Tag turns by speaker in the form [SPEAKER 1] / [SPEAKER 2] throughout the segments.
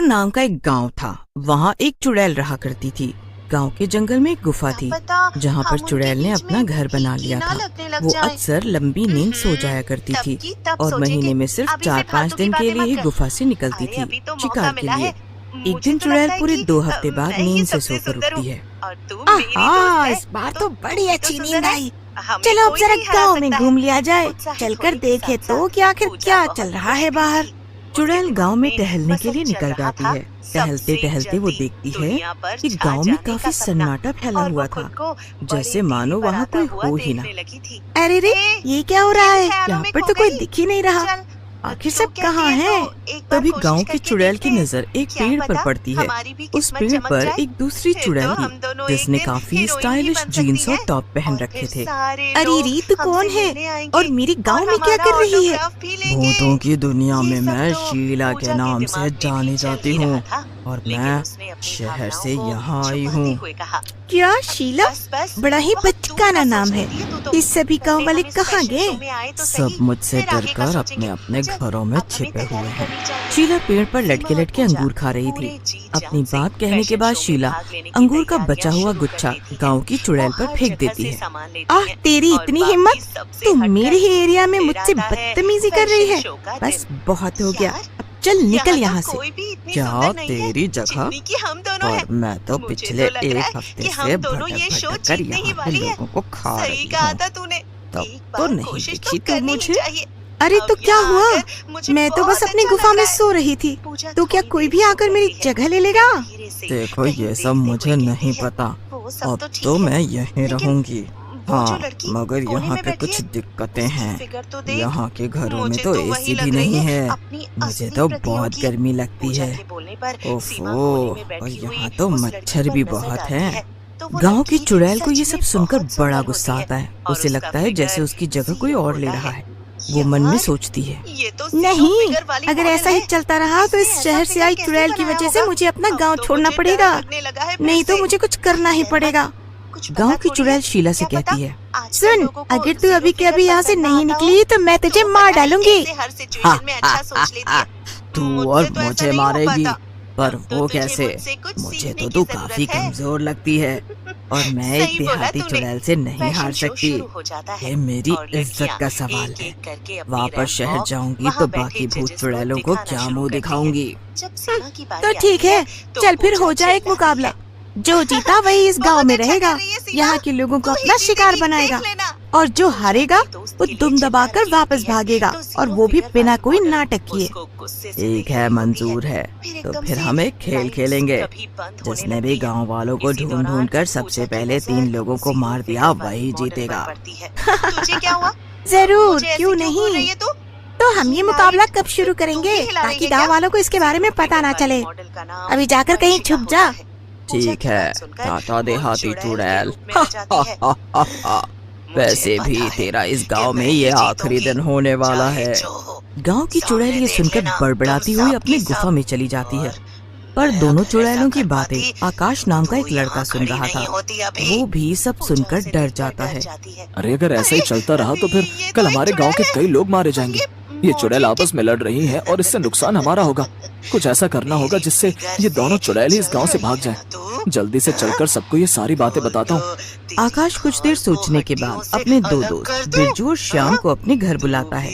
[SPEAKER 1] नाम का एक गांव था। वहाँ एक चुड़ैल रहा करती थी। गांव के जंगल में एक गुफा थी जहाँ पर चुड़ैल ने अपना घर बना लिया था। वो अक्सर लंबी नींद सो जाया करती थी और महीने में सिर्फ 4-5 दिन के लिए ही गुफा से निकलती थी शिकार के लिए। एक दिन चुड़ैल पूरे 2 हफ्ते बाद नींद से सोकर उठती है।
[SPEAKER 2] आहा, इस बार तो बड़ी अच्छी नींद आई। चलो अब जरा गाँव में घूम लिया जाए। चलकर देखे तो कि आखिर क्या चल रहा है बाहर।
[SPEAKER 1] चुड़ैल गांव में टहलने के लिए निकल जाती है। टहलते टहलते वो देखती है कि गांव में काफी सन्नाटा फैला हुआ था, जैसे मानो वहाँ कोई हो ही ना।
[SPEAKER 2] अरे रे, ये क्या हो रहा है? यहाँ पर तो कोई दिख ही नहीं रहा।
[SPEAKER 1] आखिर सब कहाँ हैं? तभी गांव की चुड़ैल की नजर एक पेड़ पर पड़ती है। उस पेड़ पर एक दूसरी चुड़ैल थी जिसने काफी स्टाइलिश जीन्स और टॉप पहन रखे थे।
[SPEAKER 2] अरे री, तू कौन है और मेरे गांव में क्या कर रही है?
[SPEAKER 1] भूतों की दुनिया में मैं शीला के नाम से जानी जाती हूँ और मैं शहर से यहाँ आई हूँ।
[SPEAKER 2] क्या शीला? बड़ा ही बचकाना नाम है। इस सभी गाँव वाले कहाँ गए?
[SPEAKER 1] सब मुझसे डरकर अपने अपने घरों में छिपे हुए हैं। शीला पेड़ पर लटके लटके अंगूर खा रही थी। अपनी बात कहने के बाद शीला अंगूर का बचा हुआ गुच्छा गांव की चुड़ैल पर फेंक देती है।
[SPEAKER 2] आह, तेरी इतनी हिम्मत! तू मेरे ही एरिया में मुझसे बदतमीजी कर रही है। बस बहुत हो गया, चल निकल यहाँ से।
[SPEAKER 1] क्या तेरी जगह? और मैं तो पिछले 1 हफ्ते से भटक कर यहाँ के लोगों को खा रही हूँ। तब तो नहीं दिखी तू मुझे।
[SPEAKER 2] अरे तो क्या हुआ? मैं तो बस अपनी गुफा में सो रही थी। तो क्या कोई भी आकर मेरी जगह ले लेगा?
[SPEAKER 1] देखो, ये सब मुझे नहीं पता। अब तो मैं यहीं रहूंगी। हाँ, मगर यहाँ पे कुछ दिक्कतें हैं। यहाँ के घरों में तो एसी भी नहीं है। मुझे तो बहुत गर्मी लगती है। ओफो, और यहाँ तो मच्छर भी बहुत हैं। गांव की चुड़ैल को ये सब सुनकर बड़ा गुस्सा आता है। उसे लगता है जैसे उसकी जगह कोई और ले रहा है। वो मन में सोचती है,
[SPEAKER 2] नहीं, अगर ऐसा ही चलता रहा तो इस शहर से आई चुड़ैल की वजह से मुझे अपना गाँव छोड़ना पड़ेगा। नहीं तो मुझे कुछ करना ही पड़ेगा।
[SPEAKER 1] गांव की चुड़ैल शीला से कहती है,
[SPEAKER 2] सुन, अगर तू अभी के अभी यहाँ से नहीं निकली तो मैं तुझे मार डालूंगी।
[SPEAKER 1] तू और मुझे मारेगी? पर वो कैसे? मुझे तो तू काफी कमजोर लगती है और मैं एक देहाती चुड़ैल से नहीं हार सकती। ये मेरी इज्जत का सवाल है। वापस शहर जाऊंगी तो बाकी भूत चुड़ैलों को क्या मुंह दिखाऊंगी।
[SPEAKER 2] तो ठीक है, चल फिर हो जाए एक मुकाबला। जो जीता वही इस गांव में रहेगा, यहाँ के लोगों को अपना शिकार बनाएगा और जो हारेगा वो दुम दबाकर वापस भागेगा, और वो भी बिना कोई नाटक किए।
[SPEAKER 1] ठीक है, मंजूर है। तो फिर हम एक खेल खेलेंगे। जिसने भी गांव वालों को ढूंढ ढूंढ कर सबसे पहले 3 लोगों को मार दिया वही जीतेगा।
[SPEAKER 2] जरूर, क्यों नहीं। तो हम ये मुकाबला कब शुरू करेंगे ताकि गाँव वालों को इसके बारे में पता ना चले? अभी जाकर कहीं छुप जा।
[SPEAKER 1] ठीक है, टाटा देहाती चुड़ैल। वैसे भी तेरा इस गांव में ये आखिरी दिन होने वाला है। गांव की चुड़ैल ये सुनकर बड़बड़ाती हुई अपनी गुफा में चली जाती है। पर दोनों चुड़ैलों की बातें आकाश नाम का एक लड़का सुन रहा था। वो भी सब सुनकर डर जाता है।
[SPEAKER 3] अरे अगर ऐसा ही चलता रहा तो फिर कल हमारे गांव के कई लोग मारे जाएंगे। ये चुड़ैल आपस में लड़ रही हैं और इससे नुकसान हमारा होगा। कुछ ऐसा करना होगा जिससे ये दोनों चुड़ैल ही इस गांव से भाग जाएं। जल्दी से चलकर सबको ये सारी बातें बताता हूँ।
[SPEAKER 1] आकाश कुछ देर सोचने के बाद अपने 2 दोस्त बिरजू और श्याम को अपने घर बुलाता है।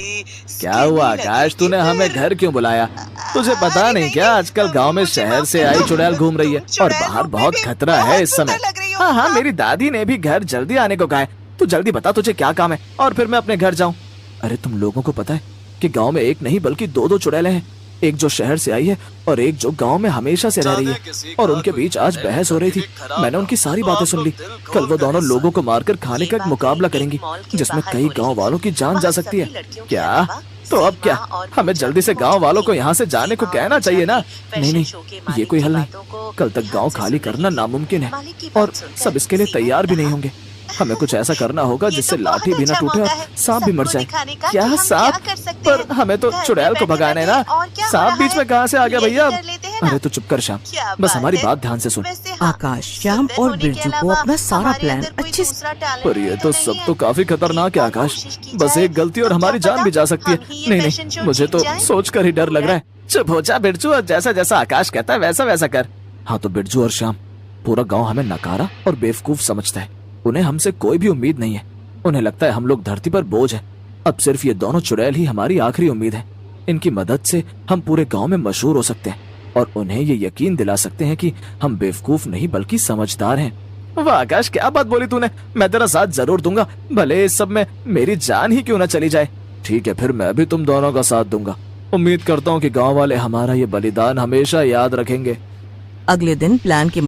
[SPEAKER 3] क्या हुआ आकाश, तूने हमें घर क्यों बुलाया? तुझे पता नहीं क्या आजकल गांव में शहर से आई चुड़ैल घूम रही है और बाहर बहुत खतरा है इस समय। हाँ, मेरी दादी ने भी घर जल्दी आने को कहा है। तू जल्दी बता तुझे क्या काम है और फिर मैं अपने घर जाऊँ। अरे तुम लोगों को पता है कि गांव में एक नहीं बल्कि 2 चुड़ैलें हैं। एक जो शहर से आई है और एक जो गांव में हमेशा से रह रही है। और उनके बीच आज बहस हो रही थी। मैंने उनकी सारी बातें सुन ली। कल वो दोनों लोगों को मारकर खाने का एक मुकाबला करेंगी जिसमें कई गांव वालों की जान जा सकती है। क्या? तो अब क्या, हमें जल्दी से गांव वालों को यहाँ से जाने को कहना चाहिए ना? नहीं, ये कोई हल नहीं। कल तक गाँव खाली करना नामुमकिन है और सब इसके लिए तैयार भी नहीं होंगे। हमें कुछ ऐसा करना होगा जिससे लाठी भी न टूटे और सांप भी मर जाए। क्या सांप? पर हमें तो चुड़ैल को भगाना है ना। सांप बीच में कहाँ से आ गया भैया? अरे तो चुप कर श्याम, बस हमारी बात ध्यान से सुन।
[SPEAKER 1] आकाश श्याम और बिरजू को अपना सारा प्लान अच्छे से।
[SPEAKER 3] पर ये तो सब तो काफी खतरनाक है आकाश। बस एक गलती और हमारी जान भी जा सकती है। नहीं, मुझे तो सोच कर ही डर लग रहा है। चुप हो जा बिरजू, और जैसा जैसा आकाश कहता है वैसा वैसा कर। हाँ तो बिरजू और श्याम, पूरा गांव हमें नकारा और बेवकूफ समझता है। उन्हें हमसे कोई भी उम्मीद नहीं है। उन्हें लगता है हम लोग धरती पर बोझ है। अब सिर्फ ये दोनों चुड़ैल ही हमारी आखिरी उम्मीद है। इनकी मदद से हम पूरे गांव में मशहूर हो सकते हैं और उन्हें ये यकीन दिला सकते हैं कि हम बेवकूफ नहीं बल्कि समझदार हैं। वाह आकाश, क्या बात बोली तूने। मैं तेरा साथ जरूर दूंगा, भले इस सब में मेरी जान ही क्यों न चली जाए। ठीक है, फिर मैं भी तुम दोनों का साथ दूंगा। उम्मीद करता हूँ कि गांव वाले हमारा ये बलिदान हमेशा याद रखेंगे।
[SPEAKER 2] अगले दिन प्लान के